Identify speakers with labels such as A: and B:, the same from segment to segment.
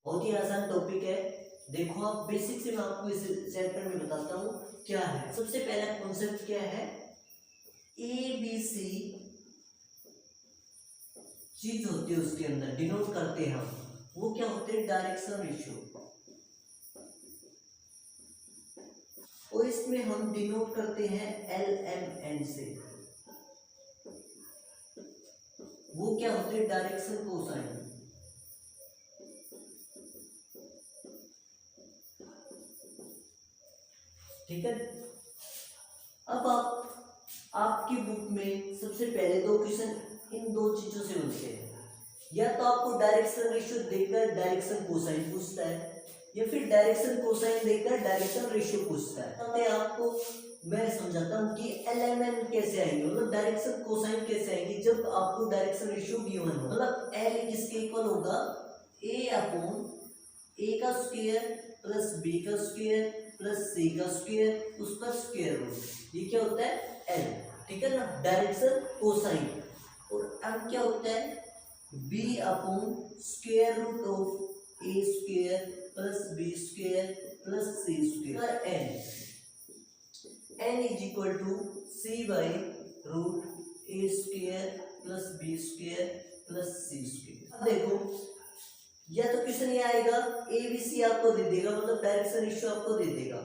A: बहुत ही आसान टॉपिक है। देखो आप बेसिक से मैं आपको इस चैप्टर में बताता हूँ क्या है। सबसे पहला कॉन्सेप्ट क्या है, ए बी सी चीज होती है, उसके अंदर डिनोट करते हैं हम, वो क्या होते हैं, डायरेक्शन रेशियो। और इसमें हम डिनोट करते हैं एल एम एन से। वो क्या होते हैं, डायरेक्शन कोसाइन। ठीक है। अब आपकी बुक में सबसे पहले दो क्वेश्चन इन दो चीजों से बनते हैं। या तो आपको डायरेक्शन रेशियो देकर डायरेक्शन कोसाइन पूछता है, या फिर डायरेक्शन कोसाइन देकर डायरेक्शन रेशियो पूछता है। तो आपको मैं समझाता हूँ कि एलएमएन कैसे आएंगे, मतलब डायरेक्शन कोसाइन कैसे आएंगे जब आपको डायरेक्शन रेशियो गिवन हो। मतलब एल किसके इक्वल होगा, ए अपॉन ए का स्क्वायर प्लस बी का स्क्वायर प्लस सी का स्क्वायर, उसका स्क्वायर रूट, ये क्या होता है एल। ठीक है ना, डायरेक्शन कोसाइन। और अब क्या होता है, B upon square root of A square plus B square plus C square N. N is equal to C by root A square plus B square plus C square. अब देखो, या तो question ये आएगा ए बी सी आपको दे देगा, मतलब direction ratio आपको दे देगा,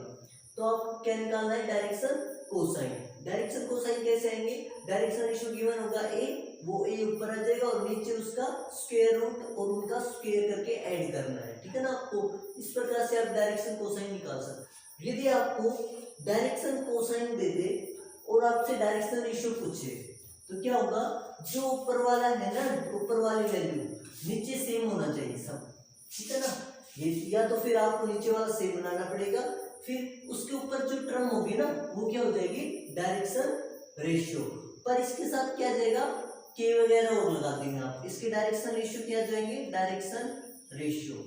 A: तो आपको क्या निकालना है, डायरेक्शन कोसाइन। डायरेक्शन कोसाइन कैसे आएंगे, डायरेक्शन रेशियो गिवन होगा ए, वो ए ऊपर आ जाएगा और नीचे उसका स्क्वायर रूट और उनका स्क्वायर करके ऐड करना है। ठीक है ना, आपको इस प्रकार से आप डायरेक्शन कोसाइन निकाल सकते। यदि आपको डायरेक्शन कोसाइन दे दे और आपसे डायरेक्शन रेशियो पूछे तो क्या होगा, जो ऊपर वाला है ना, ऊपर वाली वैल्यू नीचे सेम होना चाहिए सब। ठीक है ना, ये या तो फिर आपको नीचे वाला सेम बनाना पड़ेगा, फिर उसके ऊपर जो टर्म होगी ना वो क्या हो जाएगी, डायरेक्शन रेशियो। पर इसके साथ क्या जाएगा, के वगैरह और लगा देंगे आप, इसके डायरेक्शन रेशियो क्या जाएंगे, डायरेक्शन रेशियो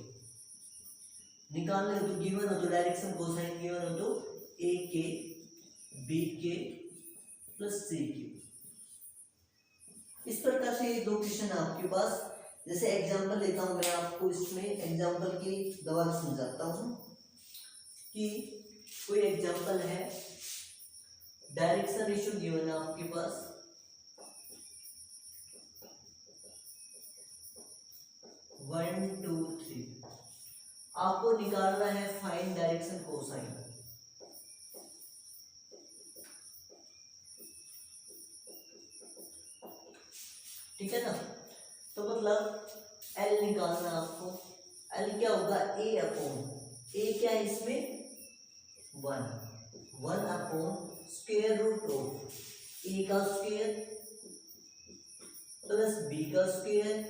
A: निकालने हो तो गिवन हो तो डायरेक्शन कोसाइन गिवन हो तो ए के बी के प्लस सी के। इस प्रकार से ये दो क्वेश्चन आपके पास। जैसे एग्जांपल लेता हूं मैं आपको, इसमें एग्जांपल की द्वारा समझाता हूं कि कोई एग्जांपल है, डायरेक्शन रेशियो गिवन है आपके पास 1 2 3, आपको निकालना है फाइंड डायरेक्शन कोसाइन। ठीक है ना, तो मतलब L निकालना आपको। L क्या होगा, A अपॉन A, क्या है इसमें 1 upon square root of A का स्क्वायर प्लस B का स्क्वायर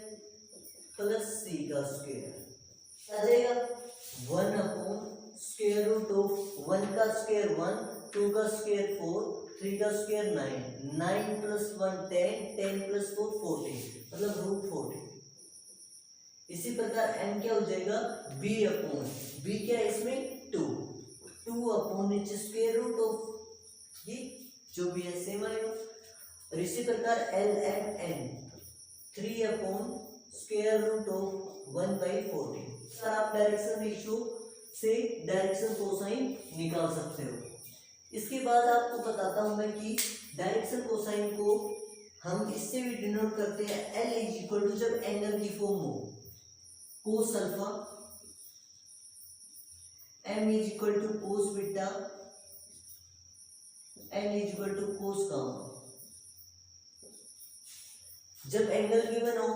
A: प्लस C का स्क्वायर आ जाएगा 1 अपॉन स्क्वायर रूट ऑफ 1 का स्क्वायर 1, 2 का स्क्वायर 4, 3 का स्क्वायर 9, 9 प्लस 1 10, 10 प्लस 4 14, मतलब रूट 14। इसी प्रकार n क्या हो जाएगा, b अपॉन b, क्या है इसमें 2 अपॉन नीचे स्क्वायर रूट ऑफ ये जो भी है सेम आएगा। और इसी प्रकार l m n 3 upon square root of 1/14। Sir आप डायरेक्शन रेशियो से डायरेक्शन कोसाइन निकाल सकते हो। इसके बाद आपको बताता हूं मैं कि डायरेक्शन कोसाइन को हम इससे भी डिनोट करते हैं, L इज इक्वल टू, जब एंगल की फॉर्म हो cos alpha, m is equal to cos beta, n is equal to cos gamma. जब एंगल गिवन हो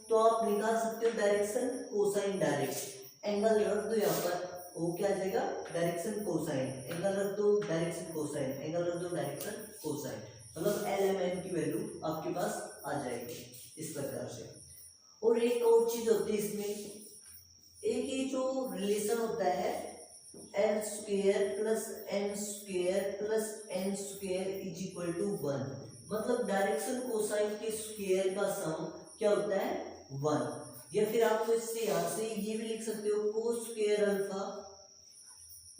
A: तो आप निकाल सकते हो डायरेक्शन कोसाइन डायरेक्ट। एंगल रख दो यहाँ पर, वो क्या आ जाएगा, डायरेक्शन कोसाइन। एंगल रख दो, डायरेक्शन कोसाइन, एंगल रख दो, डायरेक्शन कोसाइन, मतलब एल एम एन की वैल्यू आपके पास आ जाएगी इस प्रकार से। और एक और चीज होती है इसमें, एक ही जो रिलेशन होता है L square plus N square plus N square is equal to 1, मतलब डायरेक्शन कोसाइन के स्क्वायर का सम क्या होता है 1। या फिर आपको इससे यहां से ये भी लिख सकते हो, cos square alpha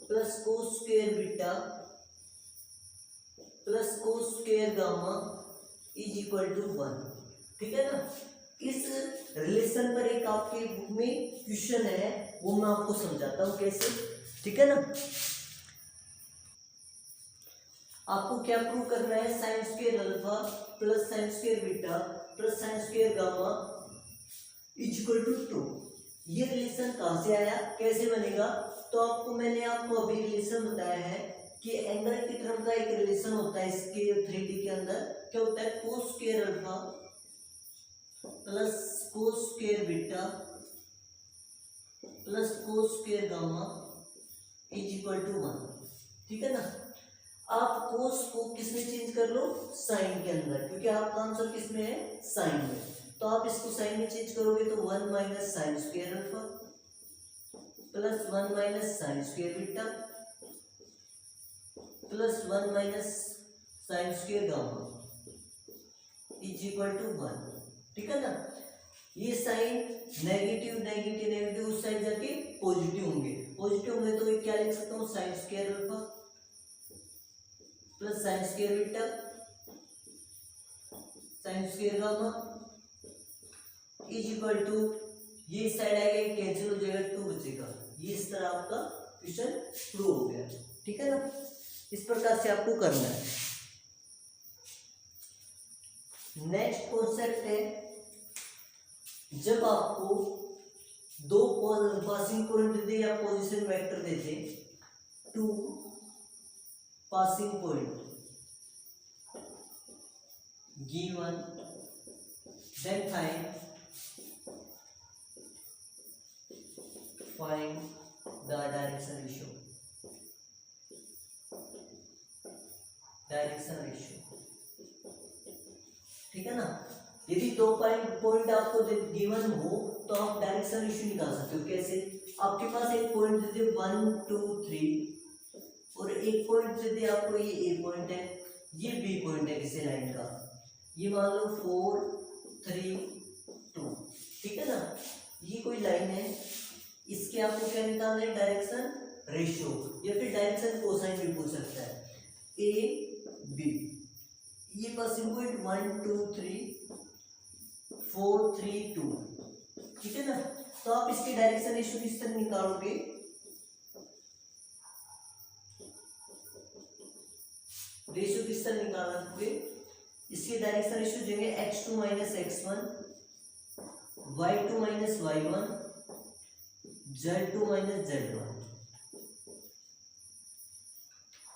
A: plus cos square beta plus cos square gamma is equal to 1। ठीक है ना, इस रिलेशन पर एक आपके बुक में क्वेश्चन है, वो मैं आपको समझाता हूँ कैसे, ठीक है ना। आपको क्या प्रूव करना है, sine square alpha plus sine square beta plus sine square gamma is equal to 2। ये रिलेशन कहाँ से आया, कैसे बनेगा, तो मैंने आपको अभी रिलेशन बताया है कि एंगल की टर्म का एक रिलेशन होता है इसके 3D के अंदर, क्या होता है, cos square alpha plus cos square beta plus cos square gamma is equal to 1, ठीक है ना। आप कोस को किसमें चेंज कर लो, साइन के अंदर, क्योंकि आपका आंसर किसमें है, साइन में, तो आप इसको साइन में चेंज करोगे तो 1 minus sine square alpha plus 1 minus sine square beta plus 1 minus sine square gamma is equal to 1, ठीक है ना। ये साइन नेगेटिव नेगेटिव नेगेटिव उस साइड जाके पॉजिटिव होंगे, पॉजिटिव होंगे तो ये क्या लिख सकता हूँ, sine square alpha plus sine square beta sine square gamma is equal to, ये साइड आएगा कैंसिल हो जाएगा, 2 बचेगा। ये इस तरह आपका क्वेश्चन प्रूव हो गया, ठीक है ना। इस प्रकार से आपको करना है। नेक्स्ट कॉन्सेप्ट है, जब आपको दो पासिंग पॉइंट दे या पोजीशन वेक्टर देते, two passing point given, then find the direction ratio, ठीक है ना। यदि दो पॉइंट आपको गिवन हो तो आप डायरेक्शन रेशियो निकाल सकते हो। कैसे, आपके पास एक पॉइंट दे दिए 1 2 3 और एक पॉइंट दे दिया आपको, ये ए पॉइंट है, ये बी पॉइंट है किसी लाइन का, ये मान लो 4 3 2, ठीक है ना। ये कोई लाइन है, इसके आपको क्या निकालना है, डायरेक्शन रेशियो, या फिर डायरेक्शन कोसाइन भी पूछ सकता है, ए बी। ये पासिंग पॉइंट 1 2 3 4 3 2, ठीक है ना। तो आप इसके डायरेक्शन रेशियो किस तरह निकालोगे, रेशियो किस तरह निकालोगे, इसके डायरेक्शन रेशियो देंगे x2 minus x1 y2 minus y1 z2 minus z1,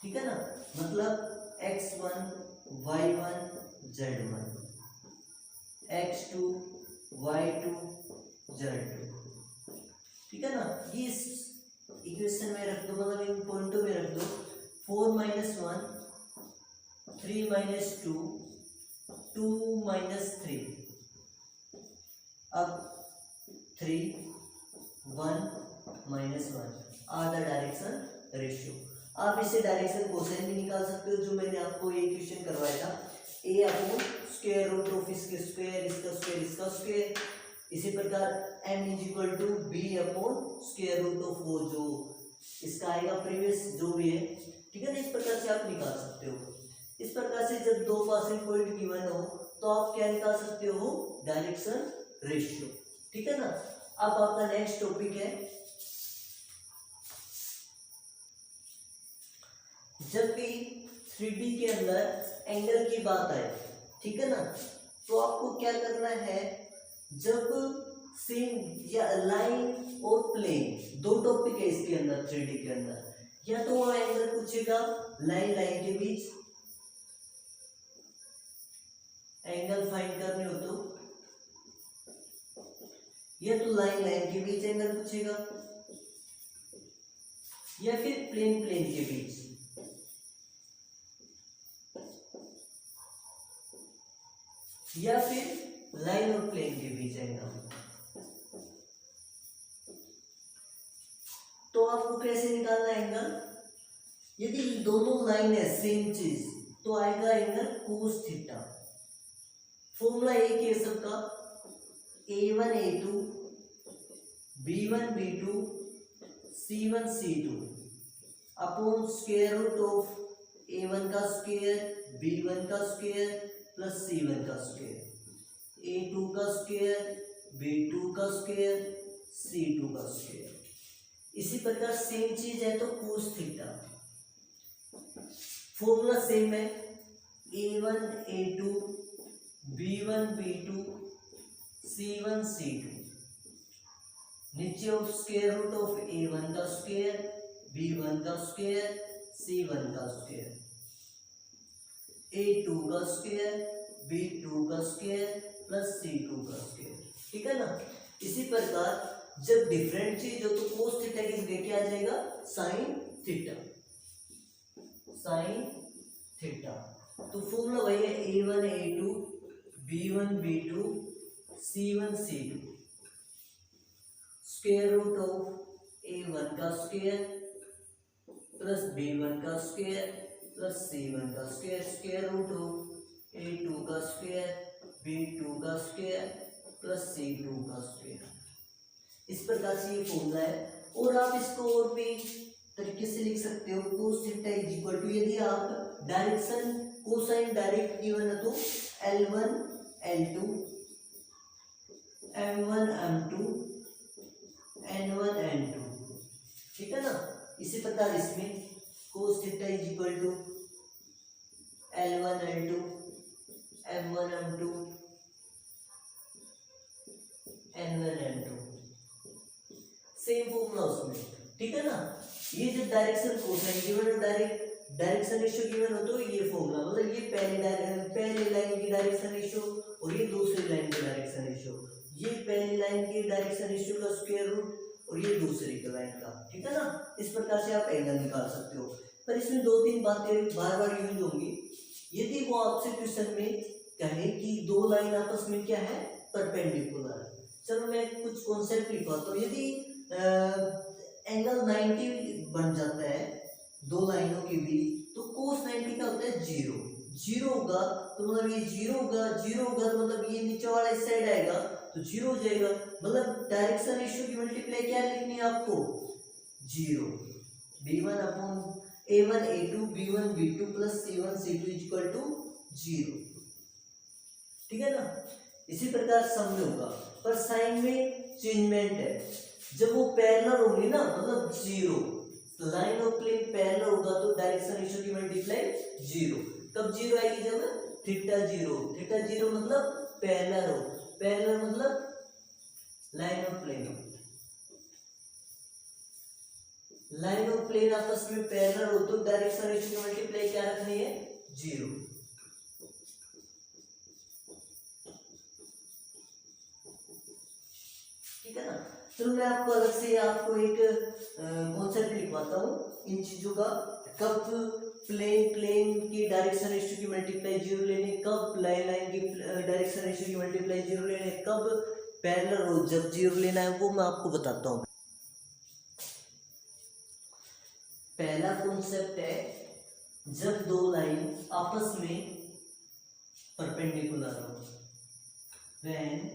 A: ठीक है ना। मतलब x1 y1 z1 x2 y2 z2, ठीक है ना। ये इस इक्वेशन में रख दो, मतलब इन पॉइंटों में रख दो, 4 माइनस 1 3 माइनस 2 2 माइनस 3, अब 3 1 minus 1 are the direction ratio. आप इसे डायरेक्शन कोसाइन भी निकाल सकते हो, जो मैंने आपको ये क्वेश्चन करवाया था, A upon square root of इसके स्क्वायर, इसका स्क्वायर, इसका स्क्वायर। इसी प्रकार m is equal to B upon square root of वो जो इसका आएगा प्रीवियस जो भी है, ठीक है ना। इस प्रकार से आप निकाल सकते हो। इस प्रकार से जब दो पासिंग पॉइंट गिवन हो तो आप क्या निकाल सकते हो, डायरेक्शन रेशियो, ठीक है ना। अब आपका नेक्स्ट टॉपिक है, जब भी 3D के अंदर एंगल की बात आए, ठीक है ना, तो आपको क्या करना है, जब सेम या लाइन और प्लेन दो टॉपिक है इसके अंदर 3D के अंदर, या तो वह एंगल पूछेगा लाइन लाइन के बीच एंगल फाइंड करने हो तो, या तो लाइन लाइन के बीच एंगल पूछेगा, या फिर प्लेन प्लेन के बीच, या फिर लाइन और प्लेन के बीच एंगल। तो आपको कैसे निकालना एंगल, यदि दोनों लाइन है सेम चीज तो आएगा एंगल कोस थीटा। फॉर्मूला एक है सबका, a1 a2 b1 b2 c1 c2 upon square root of a1 का स्क्वायर b1 का स्क्वायर प्लस c1 का स्क्वायर। A2 का स्क्वायर, B2 का स्क्वायर, C2 का स्क्वायर। इसी प्रकार सेम चीज है तो कोस थीटा, फॉर्मूला सेम है, A1 A2 B1 B2 C1 C2, नीचे of square root of A1 का स्क्वायर, B1 का स्क्वायर, C1 का स्क्वायर, A2 का स्क्वायर, B2 का स्क्वायर प्लस C2 का स्क्वायर। ठीक है ना। इसी प्रकार जब डिफरेंट चीज हो तो कोस थीटा की जगह क्या आ जाएगा, साइन थीटा, साइन थीटा। तो फॉर्मूला वही है, A1 A2 B1 B2 C1 C2, square root of A1 का स्क्वायर प्लस B1 का स्क्वायर प्लस C1 का square, square root of A2 का स्क्वायर B2 का स्क्वायर प्लस C2 का square. इस प्रकार से ये फॉर्मूला है। और आप इसको और भी तरीके से लिख सकते हो, cos theta is equal to, यदि आप डायरेक्शन कोसाइन डायरेक्ट गिवन है तो L1 L2 M1 M2 N1 N2। ठीक है ना। इसी प्रकार इसमें cos theta is equal to L1 L2 M1 M2 N1 N2, same formula उसमें। ठीक है ना। ये जो डायरेक्शन कोसाइन गिवन है, डायरेक्ट डायरेक्शन रेशियो गिवन हो तो ये फॉर्मूला, मतलब ये पहली लाइन की डायरेक्शन रेशियो और ये दूसरी लाइन की डायरेक्शन रेशियो, ये पहली लाइन की डायरेक्शन रेशियो का स्क्वायर रूट और ये दूसरी की लाइन का। ठीक है ना। इस प्रकार से आप एंगल निकाल सकते हो। पर इसमें दो तीन बातें बार बार यूज होंगी। यदि वो आपसे क्वेश्चन में कहे कि दो लाइन आपस में क्या है, परपेंडिकुलर, चलो मैं कुछ कॉन्सेप्ट लिखवाता हूँ। यदि एंगल 90 बन जाता है दो लाइनों के बीच, तो कोस 90 का होता है जीरो, जीरो होगा तो मतलब ये जीरो होगा, जीरो होगा मतलब ये नीचे वाला इस साइड आएगा तो जीरो हो जाएगा। मतलब डायरेक्शन रेशियो की मल्टीप्लाई क्या लिखनी है आपको, zero. B1 upon A1 A2 B1 B2 plus C1 C2 equal to zero. ठीक है ना। इसी प्रकार सम में होगा, पर साइन में चेंजमेंट है। जब वो पैरेलल होगी ना, मतलब zero, line of plane parallel होगा तो डायरेक्शन रेशियो की मल्टीप्लाई जीरो। कब जीरो आएगी, जब थीटा जीरो, थीटा जीरो मतलब पैरेलल हो, पैरेलल मतलब लाइन ऑफ प्लेन हो, लाइन ऑफ प्लेन आपस में पैरेलल हो तो डायरेक्शन रेशियो की मल्टीप्लाई क्या रखनी है, जीरो। ठीक है ना। चलो मैं आपको अलग से आपको एक कॉन्सेप्ट लिखवाता हूँ इन चीजों का। कब प्लेन की डायरेक्शन रेशियो की मल्टीप्लाई जीरो लेने, कब लाइन की डायरेक्शन रेशियो की मल्टीप्लाई जीरो लेने, कब पैरेलल हो जब जीरो लेना है, वो मैं आपको बताता हूँ। पहला कॉन्सेप्ट है जब दो लाइन आपस में परपेंडिकुलर हो, when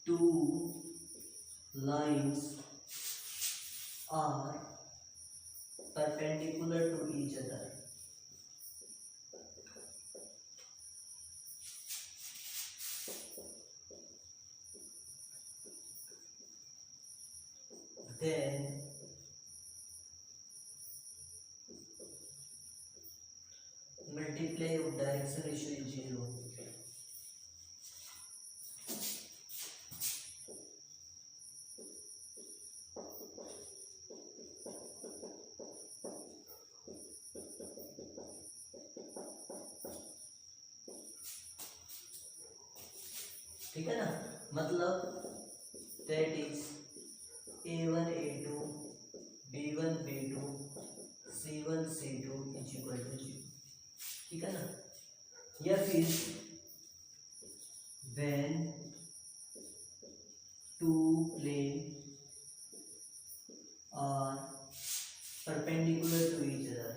A: two lines are perpendicular to each other, then multiply of direction ratio is zero. ठीक है ना। मतलब that is A1 A2 B1 B2 C1 C2 is equal to zero. ठीक है ना। या फिर when two plane are perpendicular to each other,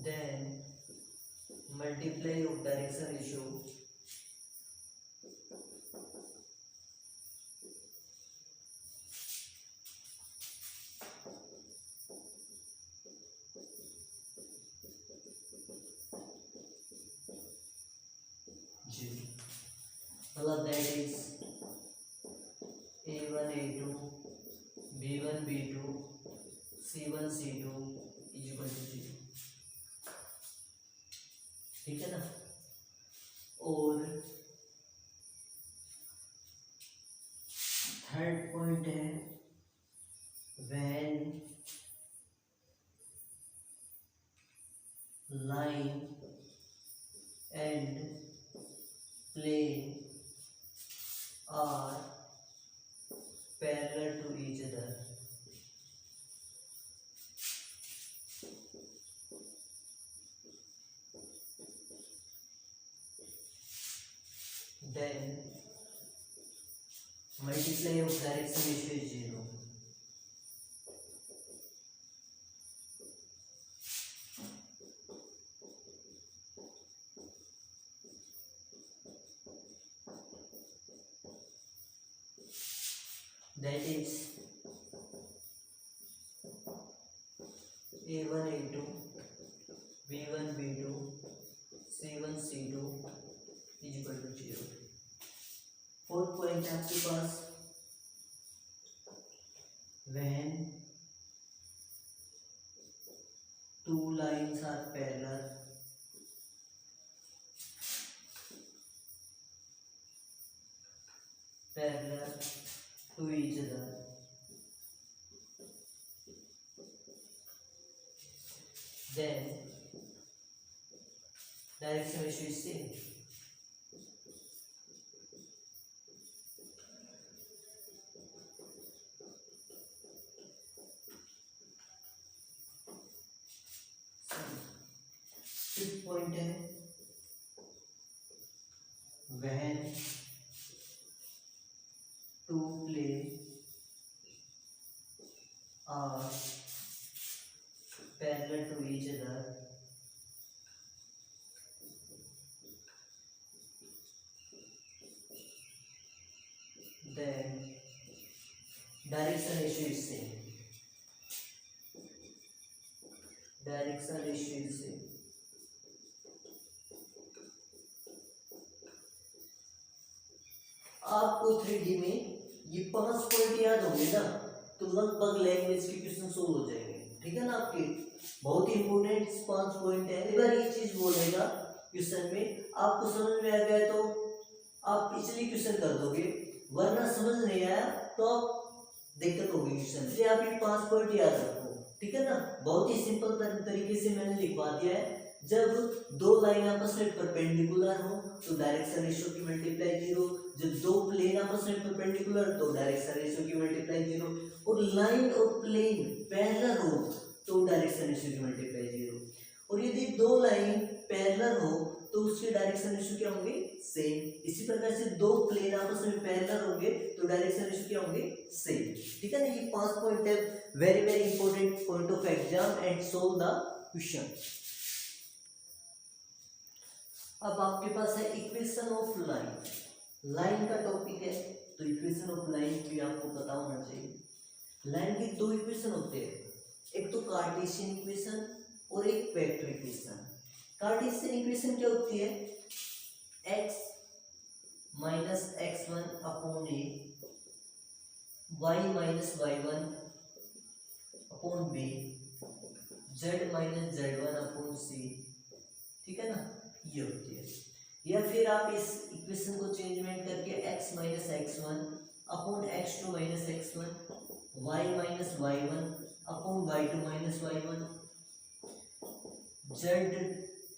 A: then multiply of direction ratio मतलब that is A1 A2 B1 B2 C1 C2 equal to 0। ठीक है ना। और थर्ड पॉइंट है when line and plane are parallel to each other, then multiply of direction ratio is 0. That is A1 A2 B1 B2 C1 C2 is equal to 0। Fourth point है आपके पास when two lines are parallel to each other, then direction ratio is same। Fifth point है when two planes are parallel to each other, then direction ratio is same। direction ratio is same। आपको 3D में ये 5 point याद होंगे ना, तो लगभग language के क्वेश्चन सोल्व हो जाएंगे। ठीक है ना। आपके बहुत ही इंपॉर्टेंट 5 पॉइंट है। एक बार ये चीज बोलेगा क्वेश्चन में, आपको समझ में आ गया तो आप इजीली क्वेश्चन कर दोगे, वरना समझ नहीं आया तो आप दिक्कत होगी क्वेश्चन। इसलिए आप ये 5 पॉइंट याद रखो। ठीक है ना। बहुत ही सिंपल तरीके से मैंने लिखवा दिया है। जब दो लाइन आपस में परपेंडिकुलर हो तो डायरेक्शन रेशियो की मल्टीप्लाई 0। जब दो प्लेन आपस में परपेंडिकुलर तो डायरेक्शन रेशियो की मल्टीप्लाई 0। और लाइन और प्लेन पैरेलल हो तो डायरेक्शन रेशियो की मल्टीप्लाई 0। और यदि दो लाइन पैरेलल हो तो उसके डायरेक्शन रेशियो क्या होंगे? सेम। इसी प्रकार से दो प्लेन आपस में पैरेलल होंगे तो डायरेक्शन रेशियो क्या होंगे? सेम। ठीक है ना। ये 5 पॉइंट है, very very important point of exam and solve the question. अब आपके पास है इक्वेशन ऑफ लाइन। लाइन का टॉपिक है तो इक्वेशन ऑफ लाइन भी आपको पता होना चाहिए। लाइन के दो इक्वेशन होते हैं, एक तो कार्टेशियन इक्वेशन और एक वेक्टर इक्वेशन। कार्टेशियन इक्वेशन क्या होती है? x minus x1 upon a, y minus y1 upon b, z minus z1 upon c। ठीक है ना। ये होती है। या फिर आप इस इक्वेशन को चेंजमेंट करके x minus x1 upon x2 minus x1, y minus y1 upon y2 minus y1, z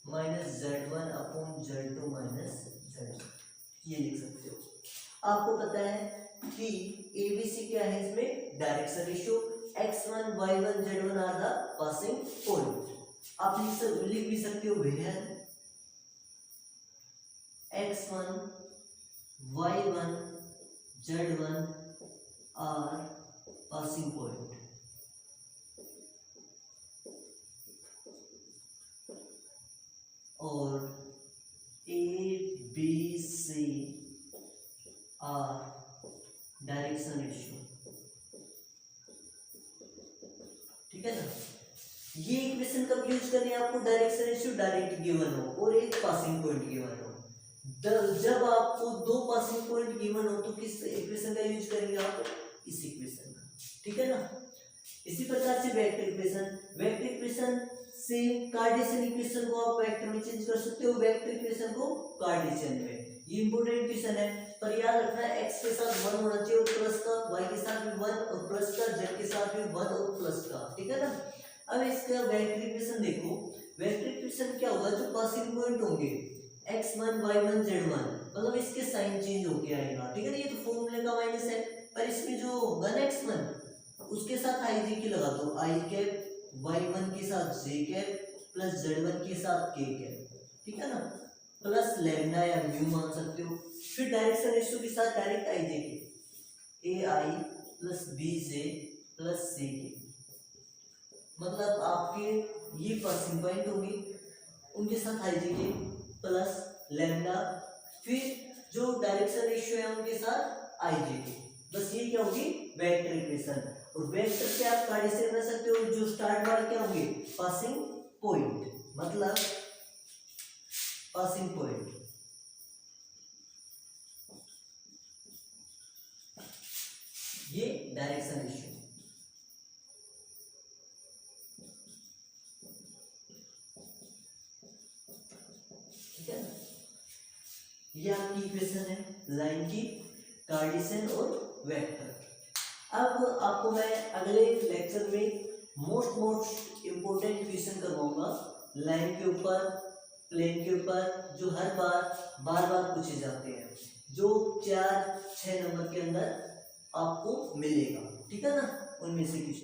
A: minus z1 upon z2 minus z2, ये लिख सकते हो। आपको पता है कि ABC क्या है इसमें? Direction ratio. x1 y1 z1 are the passing point. आप लिख भी सकते हो where x1 y1 z1 are passing point. और ABC आर डायरेक्शन रेशियो। ठीक है ना। ये इक्वेशन कब यूज करनी है आपको? डायरेक्शन रेशियो डायरेक्ट गिवन हो और एक पासिंग पॉइंट गिवन हो। जब आपको दो पासिंग पॉइंट गिवन हो तो किस इक्वेशन का यूज करेंगे आप, इस इक्वेशन का, ठीक है ना। इसी प्रकार से वेक्टर इक्वेशन से कार्टेशियन इक्वेशन को आप वेक्टर में चेंज कर सकते हो, वेक्टर इक्वेशन को कार्टेशियन में। ये इंपॉर्टेंट क्वेश्चन है, पर याद रखना x के साथ 1 होना चाहिए और प्लस का, y के साथ भी 1 और प्लस का, z के साथ भी 1 और प्लस का, ठीक है ना। अब इसका वेक्टर इक्वेशन देखो, वेक्टर इक्वेशन क्या होगा, जो पासिंग पॉइंट होंगे x1 y1 z1, मतलब इसके साइन चेंज होके आएगा, ठीक है ना। ये तो फॉर्मूले का माइनस है, पर इसमें जो होगा ना x1 उसके साथ i j की लगा दो, i कैप, y1 के साथ j कैप प्लस z1 के साथ k कैप, ठीक है ना, प्लस लैम्डा या म्यू मान सकते हो। फिर डायरेक्शन रेशियो के साथ डायरेक्ट आई जे के, ए आई प्लस बी जे प्लस सी के, मतलब आपके ये पासिंग पॉइंट होंगे उनके साथ आई जे के प्लस लैम्डा, फिर जो डायरेक्शन रेशियो है उनके साथ आई जे के, बस ये क्या होगी वेक्टर इक्वेशन। और वेक्टर से आप कार्टेशियन बना सकते हो, जो स्टार्ट वाले क्या होंगे पासिंग पॉइंट, मतलब पासिंग पॉइंट, ये डायरेक्शन रेशियो, ठीक है ना। ये आपकी इक्वेशन है लाइन की, कार्टेशियन और वेक्टर। अब आपको मैं अगले लेक्चर में मोस्ट इंपोर्टेंट क्वेश्चन करवाऊंगा लाइन के ऊपर, प्लेन के ऊपर, जो हर बार पूछे जाते हैं, जो 4-6 नंबर के अंदर आपको मिलेगा, ठीक है ना, उनमें से कुछ